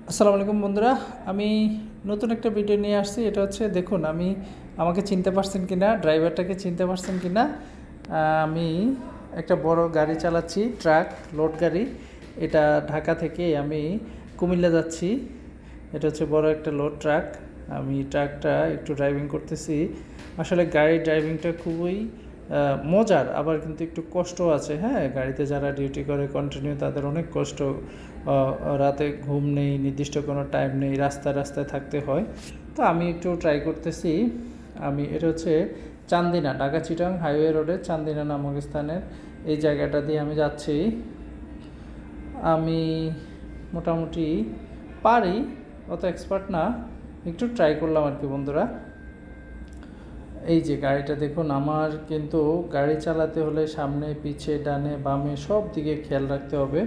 আসসালামু আলাইকুম বন্ধুরা, আমি নতুন একটা ভিডিও নিয়ে আসছি। এটা হচ্ছে দেখুন আমাকে চিনতে পারছেন কিনা, ড্রাইভারটাকে চিনতে পারছেন কিনা। আমি একটা বড় গাড়ি চালাচ্ছি, ট্রাক, লোড গাড়ি। এটা ঢাকা থেকে আমি কুমিল্লা যাচ্ছি। এটা হচ্ছে বড় একটা লোড ট্রাক। আমি ট্রাকটা একটু ড্রাইভিং করতেছি। আসলে গাড়ির ড্রাইভিংটা খুবই মজার, আবার কিন্তু একটু কষ্ট আছে। হ্যাঁ, গাড়িতে যারা ডিউটি করে কন্টিনিউ তাদের অনেক কষ্ট। রাতে ঘুম নেই, নির্দিষ্ট কোনো টাইম নেই, রাস্তায় রাস্তায় থাকতে হয়। তো আমি একটু ট্রাই করতেছি। এটা হচ্ছে চান্দিনা, ঢাকা চিটাং হাইওয়ে রোডের চান্দিনা নামক স্থানের এই জায়গাটা দিয়ে আমি যাচ্ছি। আমি মোটামুটি পারি, অত এক্সপার্ট না, একটু ট্রাই করলাম আর কি বন্ধুরা। এই যে গাড়িটা দেখুন, আমার কিন্তু গাড়ি চালাতে হলে সামনে পিছে ডানে বামে সব দিকে খেয়াল রাখতে হবে,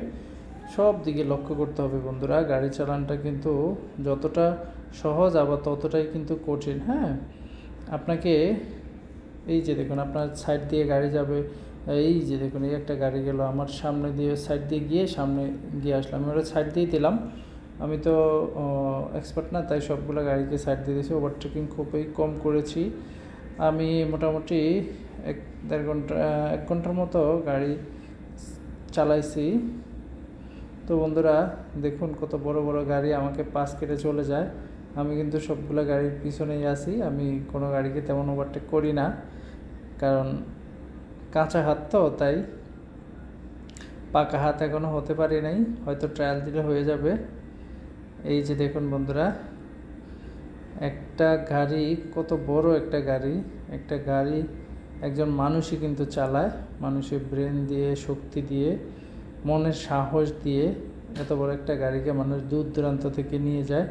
সব দিকে লক্ষ্য করতে হবে বন্ধুরা। গাড়ি চালানটা কিন্তু যতটা সহজ আবার ততটাই কিন্তু কঠিন। হ্যাঁ, আপনাকে এই যে দেখুন আপনার সাইড দিয়ে গাড়ি যাবে, এই যে দেখুন এই একটা গাড়ি গেল আমার সামনে দিয়ে, সাইড দিয়ে গিয়ে সামনে গিয়ে আসলাম। আমি ওটা সাইড দিয়ে দিলাম, আমি তো এক্সপার্ট না, তাই সবগুলো গাড়িকে সাইড দিয়ে দিয়েছি। ওভারটেকিং খুবই কম করেছি। আমি মোটামুটি 1.5 ঘন্টার মতো গাড়ি চালাইছি। তো বন্ধুরা দেখুন কত বড় বড় গাড়ি আমাকে পাশ কেটে চলে যায়। আমি কিন্তু সবগুলো গাড়ির পিছনেই আছি, আমি কোনো গাড়িকে তেমন ওভারটেক করি না, কারণ কাঁচা হাত তো, তাই পাকা হাত এখনও হতে পারি নাই, হয়তো ট্রায়াল দিলে হয়ে যাবে। এই যে দেখুন বন্ধুরা, একটা গাড়ি, কত বড় একটা গাড়ি একজন মানুষই কিন্তু চালায়, মানুষের ব্রেন দিয়ে, শক্তি দিয়ে, মনের সাহস দিয়ে এত বড় একটা গাড়িকে মানুষ দূর দূরান্ত থেকে নিয়ে যায়।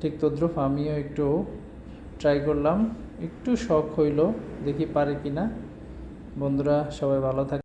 ঠিক তদ্রুপ আমিও একটু ট্রাই করলাম, একটু শখ হইল, দেখি পারে কিনা। বন্ধুরা সবাই ভালো থাকে।